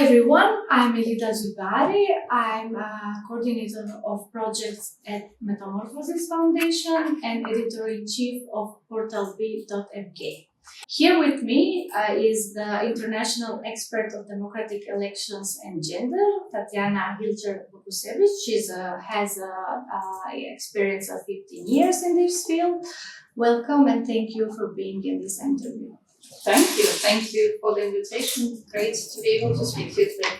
everyone, I'm Elida Zubari. I'm a coordinator of projects at Metamorphosis Foundation and editor-in-chief of Portalb.mk. Here with me is the international expert of democratic elections and gender, Tatjana Hilsher-Boguseviç. She has experience of 15 years in this field. Welcome and thank you for being in this interview. Thank you for the invitation. Great to be able to speak to you today.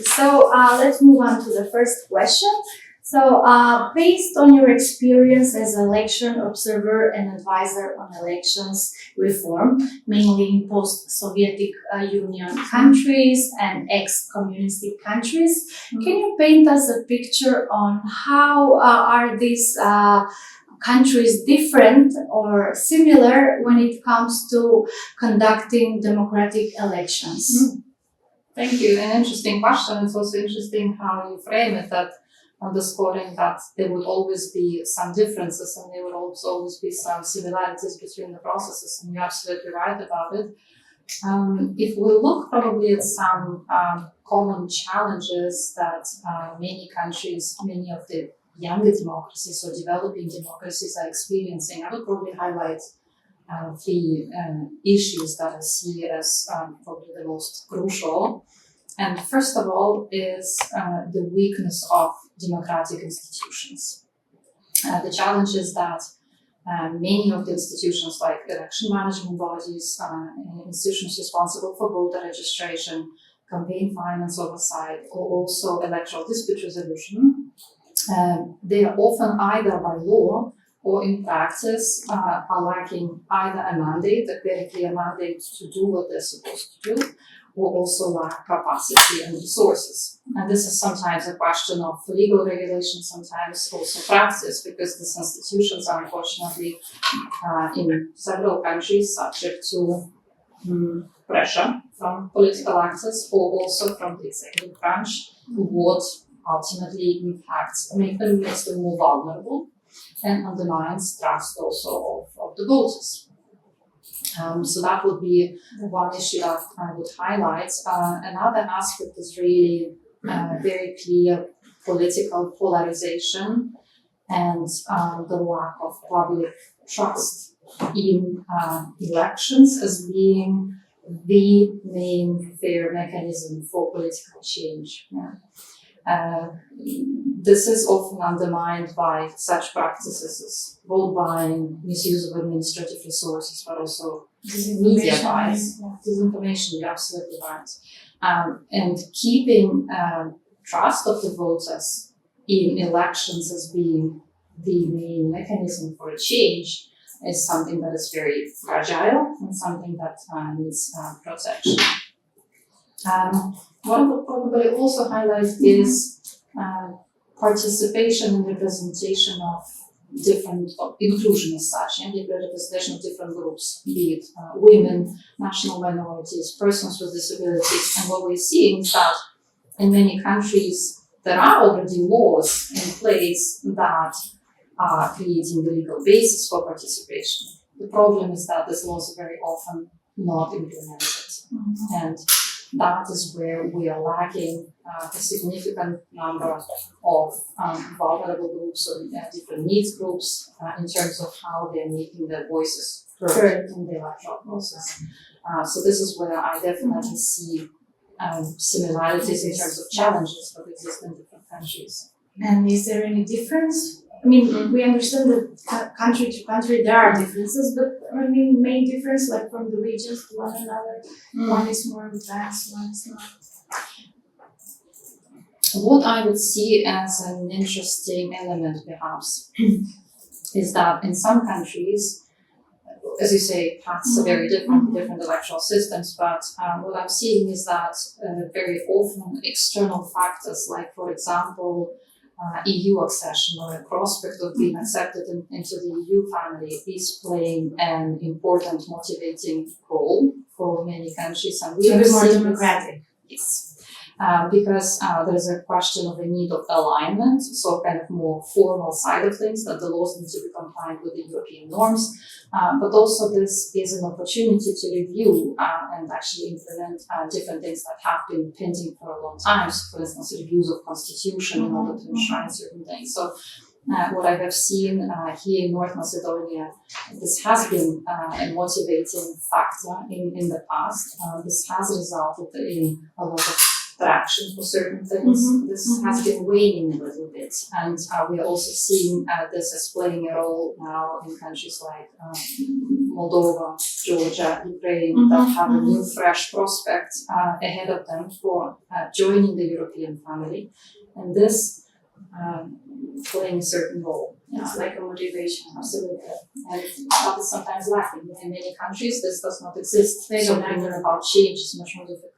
So let's move on to the first question. So based on your experience as an election observer and advisor on elections reform, mainly in post-Soviet Union countries and ex-communist countries, can you paint us a picture on how are these countries different or similar when it comes to conducting democratic elections? Thank you. An interesting question. It's also interesting how you frame it, that underscoring that there would always be some differences and there would also always be some similarities between the processes, and you're absolutely right about it. If we look probably at some common challenges that many countries, many of the younger democracies or developing democracies are experiencing, I would probably highlight three issues that I see as probably the most crucial. And first of all is the weakness of democratic institutions. The challenge is that many of the institutions like election management bodies, institutions responsible for voter registration, campaign finance oversight, or also electoral dispute resolution, they are often either by law or in practice are lacking either a mandate, a very clear mandate to do what they're supposed to do, or also lack capacity and resources. And this is sometimes a question of legal regulation, sometimes also practice, because these institutions are unfortunately in several countries subject to pressure from political actors or also from the executive branch, what ultimately makes them more vulnerable and undermines trust also of the voters. So that would be one issue that I would highlight. Another aspect is really very clear political polarization and the lack of public trust in elections as being the main fair mechanism for political change. This is often undermined by such practices as vote buying, misuse of administrative resources, but also media bias, disinformation. You're absolutely right. And keeping trust of the voters in elections as being the main mechanism for a change is something that is very fragile and something that needs protection. What I would probably also highlight is participation and representation of different, inclusion as such, and the representation of different groups, be it women, national minorities, persons with disabilities. And what we're seeing is that in many countries there are already laws in place that are creating the legal basis for participation. The problem is that these laws are very often not implemented. And that is where we are lacking a significant number of vulnerable groups or different needs groups in terms of how they're making their voices heard in the electoral process. So this is where I definitely see similarities in terms of challenges that exist in different countries. And is there any difference? I mean, we understand that country to country there are differences, but I mean, main difference, like from the regions to one another, one is more advanced, one is not. What I would see as an interesting element, perhaps, is that in some countries, as you say, paths are very different electoral systems, but what I'm seeing is that very often external factors, like, for example, EU accession or a prospect of being accepted into the EU family is playing an important motivating role for many countries. And we to be more democratic. Yes. because there is a question of a need of alignment, so kind of more formal side of things, that the laws need to be compliant with the European norms, but also this is an opportunity to review and actually implement different things that have been pending for a long time. So, for instance, reviews of constitution in order to enshrine certain things. So what I have seen here in North Macedonia, this has been a motivating factor in the past. This has resulted in a lot of traction for certain things. This has been waning a little bit, and we are also seeing this as playing a role now in countries like Moldova, Georgia, Ukraine, that have a new fresh prospect ahead of them for joining the European family, and this playing a certain role. It's like a motivation. Absolutely. And that is sometimes lacking. In many countries, this does not exist. So bringing about change is much more difficult.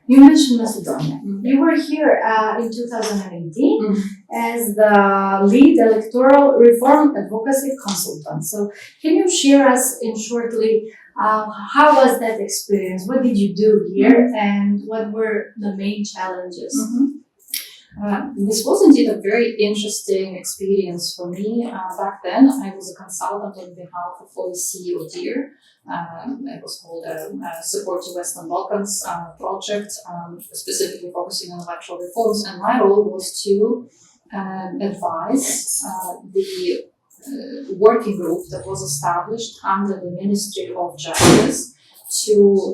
You mentioned Macedonia. You were here in 2018 as the lead electoral reform advocacy consultant. So can you share us in shortly how was that experience? What did you do here and what were the main challenges? This was indeed a very interesting experience for me. Back then, I was a consultant on behalf of OEC ODIHR. It was called a Support to Western Balkans project, specifically focusing on electoral reforms. And my role was to advise the working group that was established under the Ministry of Justice to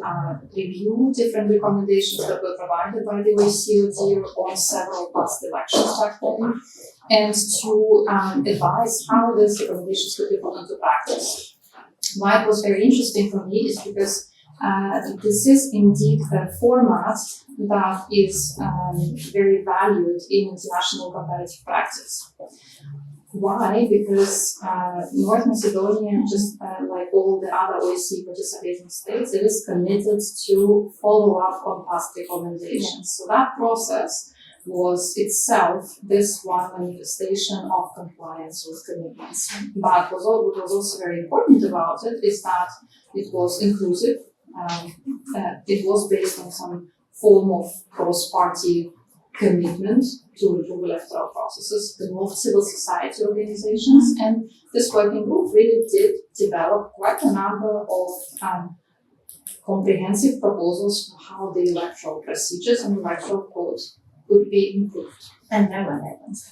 review different recommendations that were provided by the OEC ODIHR on several past elections back then, and to advise how these recommendations could be put into practice. Why it was very interesting for me is because this is indeed a format that is very valued in international comparative practice. Why? Because North Macedonia, just like all the other OEC participating states, it is committed to follow up on past recommendations. So that process was itself this one manifestation of compliance with commitments. But what was also very important about it is that it was inclusive. It was based on some form of cross-party commitment to improve electoral processes, involved civil society organizations, and this working group really did develop quite a number of comprehensive proposals for how the electoral procedures and electoral codes could be improved. And then what happens?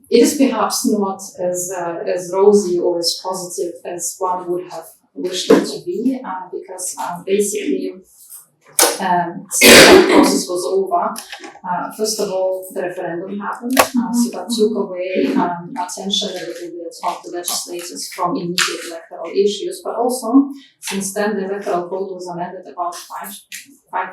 It is perhaps not as rosy or as positive as one would have wished it to be, because basically, since that process was over, first of all, the referendum happened, so that took away attention a little bit of the legislators from immediate electoral issues, but also, since then, the electoral code was amended about five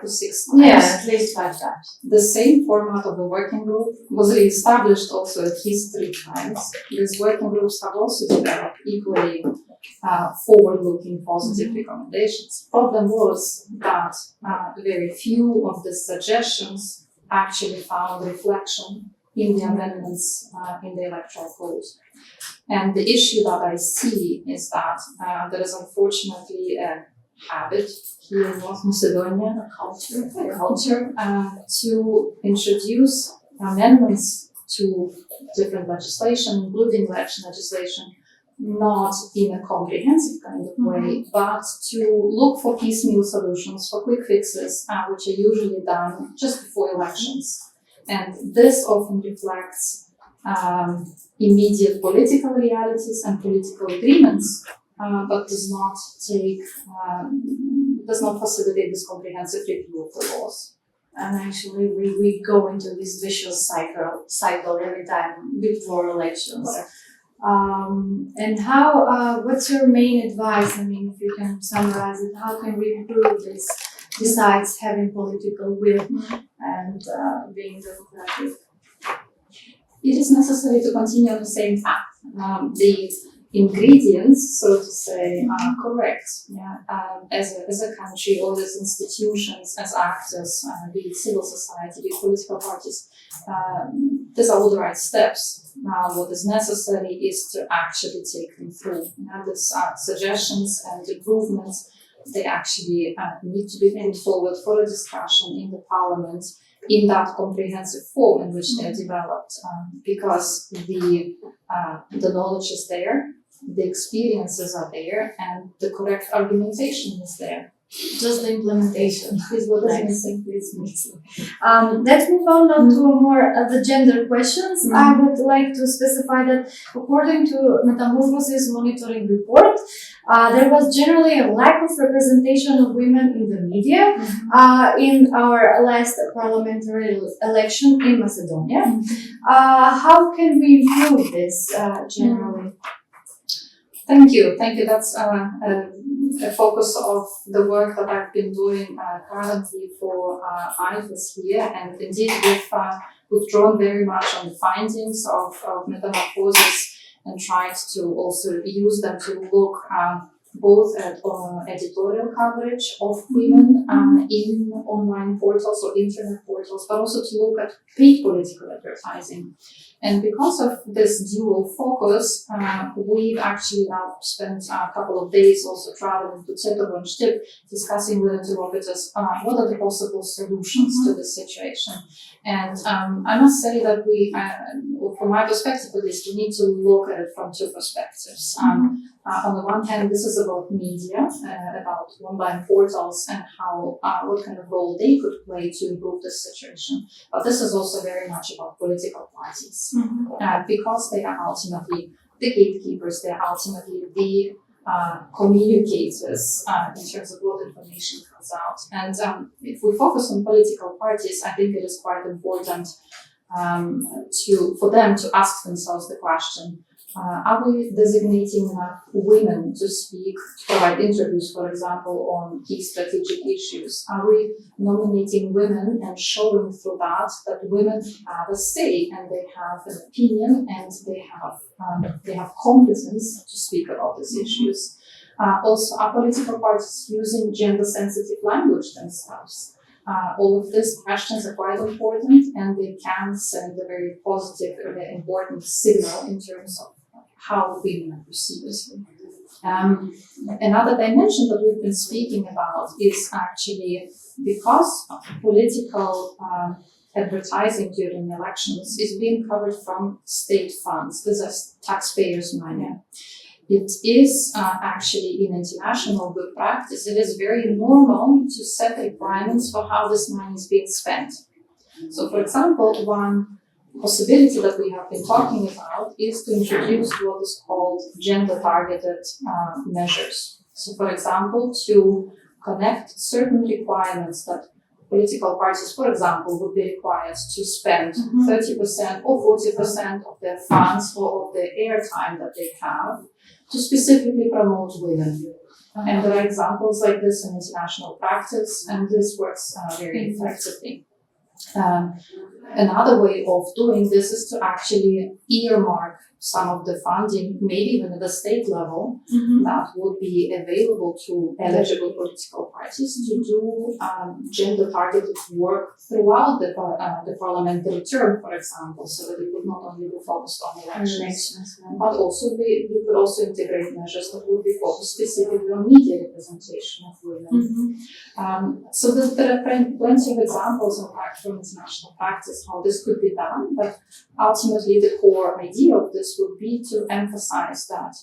to six times. Yeah, at least 5 times. The same format of the working group was re-established also at least 3 times. These working groups have also developed equally forward-looking positive recommendations. Problem was that very few of the suggestions actually found reflection in the amendments in the electoral code. And the issue that I see is that there is unfortunately a habit here in North Macedonia, a culture to introduce amendments to different legislation, including election legislation, not in a comprehensive kind of way, but to look for piecemeal solutions, for quick fixes, which are usually done just before elections. And this often reflects immediate political realities and political agreements, but does not facilitate this comprehensive review of the laws. And actually, we go into this vicious cycle every time before elections. And how? What's your main advice? I mean, if you can summarize it, how can we improve this? Besides having political will and being democratic, it is necessary to continue on the same path. The ingredients, so to say, are correct. Yeah? As a country, all these institutions, as actors, be it civil society, be it political parties, these are all the right steps. Now, what is necessary is to actually take them through. These suggestions and improvements they actually need to be put forward for a discussion in the parliament in that comprehensive form in which they're developed, because the knowledge is there, the experiences are there, and the correct argumentation is there. Just the implementation is what Nice. is missing. Let's move on now to more the gender questions. I would like to specify that according to Metamorphosis monitoring report, there was generally a lack of representation of women in the media in our last parliamentary election in Macedonia. How can we improve this generally? Thank you. That's a focus of the work that I've been doing currently for IFAS here, and indeed we've drawn very much on the findings of Metamorphosis and tried to also use them to look both at editorial coverage of women in online portals or internet portals, but also to look at paid political advertising. And because of this dual focus, we've actually now spent a couple of days also traveling to Gjatë and është, discussing with interlocutors what are the possible solutions to this situation. And I must say that we, from my perspective at least, we need to look at it from two perspectives. On the one hand, this is about media, about online portals and how what kind of role they could play to improve this situation. But this is also very much about political parties, because they are ultimately the gatekeepers, they are ultimately the communicators in terms of what information comes out. And if we focus on political parties, I think it is quite important for them to ask themselves the question, are we designating enough women to speak, to provide interviews, for example, on key strategic issues? Are we nominating women and showing through that women have a say and they have an opinion and they have competence to speak about these issues? Also, are political parties using gender-sensitive language themselves? All of these questions are quite important, and they can send a very positive, very important signal in terms of how women are perceived. Another dimension that we've been speaking about is actually because political advertising during elections is being covered from state funds. This is taxpayers' money. It is actually in international good practice. It is very normal to set requirements for how this money is being spent. So, for example, one possibility that we have been talking about is to introduce what is called gender-targeted measures. So, for example, to connect certain requirements that political parties, for example, would be required to spend 30% or 40% of their funds or of the airtime that they have to specifically promote women. And there are examples like this in international practice, and this works very effectively. Another way of doing this is to actually earmark some of the funding, maybe even at the state level, that would be available to eligible political parties to do gender-targeted work throughout the parliamentary term, for example, so that it would not only be focused on elections, but also we could also integrate measures that would be focused specifically on media representation of women. So there are plenty of examples, in fact, from international practice how this could be done, but ultimately the core idea of this would be to emphasize that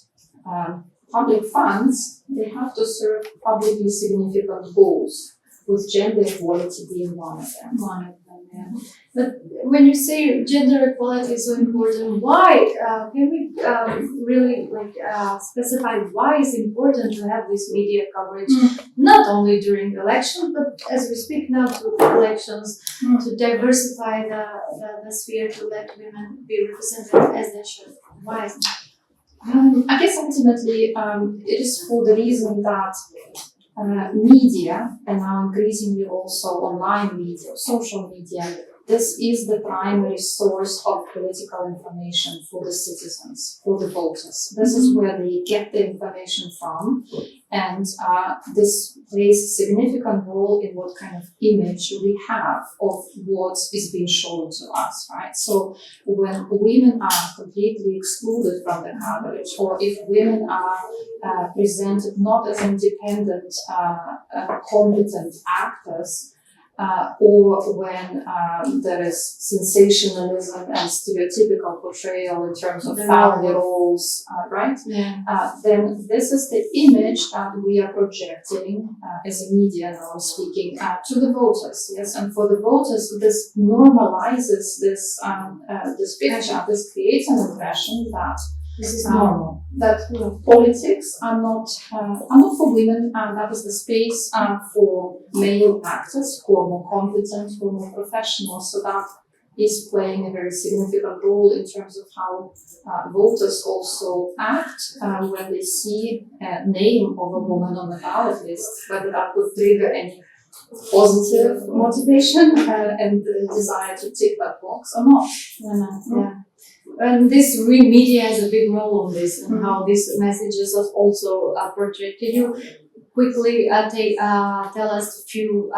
public funds, they have to serve publicly significant goals, with gender equality being one of them. But when you say gender equality is so important, why? Can we really specify why it's important to have this media coverage, not only during elections, but as we speak now to elections, to diversify the sphere, to let women be represented as they should? Why is that? I guess ultimately it is for the reason that media, and now increasingly also online media, social media, this is the primary source of political information for the citizens, for the voters. This is where they get the information from, and this plays a significant role in what kind of image we have of what is being shown to us, right? So when women are completely excluded from the coverage, or if women are presented not as independent, competent actors, or when there is sensationalism and stereotypical portrayal in terms of family roles, right? Then this is the image that we are projecting as a media, now I'm speaking, to the voters, yes? And for the voters, this normalizes this picture, this creates an impression that this is normal, that politics are not for women, and that is the space for male actors who are more competent, who are more professional. So that is playing a very significant role in terms of how voters also act when they see a name of a woman on the ballot list, whether that would trigger any positive motivation and the desire to tick that box or not. And this media has a big role on this, and how these messages are also projected. You quickly tell us a few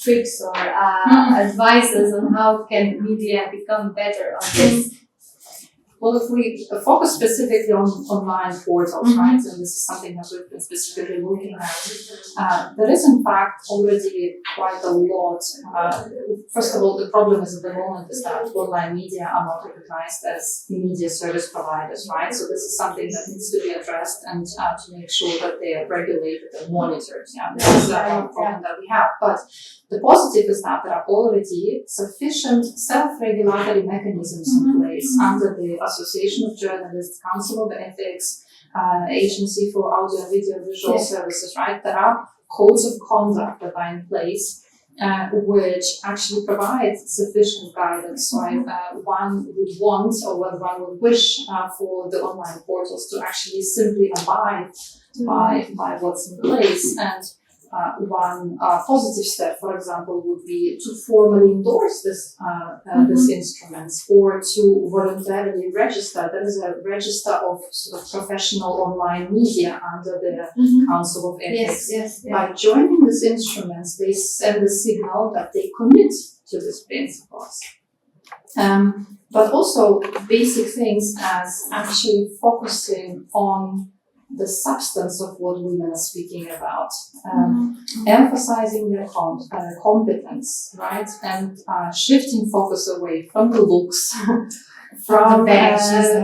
tricks or advices on how can media become better on this. Well, if we focus specifically on online portals, right, and this is something that we've been specifically looking at, there is in fact already quite a lot. First of all, the problem is at the moment is that online media are not recognized as media service providers, right? So this is something that needs to be addressed and to make sure that they are regulated and monitored. Yeah, this is a problem that we have. But the positive is that there are already sufficient self-regulatory mechanisms in place under the Association of Journalists, Council of Ethics, Agency for Audio and Video Visual Services, right? There are codes of conduct that are in place which actually provide sufficient guidance. So one would want, or one would wish for the online portals to actually simply abide by what's in place. And one positive step, for example, would be to formally endorse this instruments, or to voluntarily register. There is a register of sort of professional online media under the Council of Ethics. By joining these instruments, they send a signal that they commit to these principles. But also basic things as actually focusing on the substance of what women are speaking about, emphasizing their competence, right, and shifting focus away from the looks, from the badges,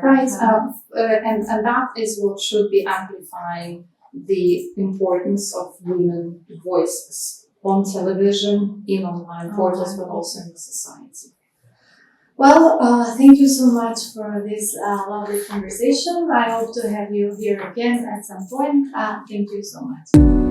right, and that is what should be amplifying the importance of women voices on television, in online portals, but also in the society. Well, thank you so much for this lovely conversation. I hope to have you here again at some point. Thank you so much.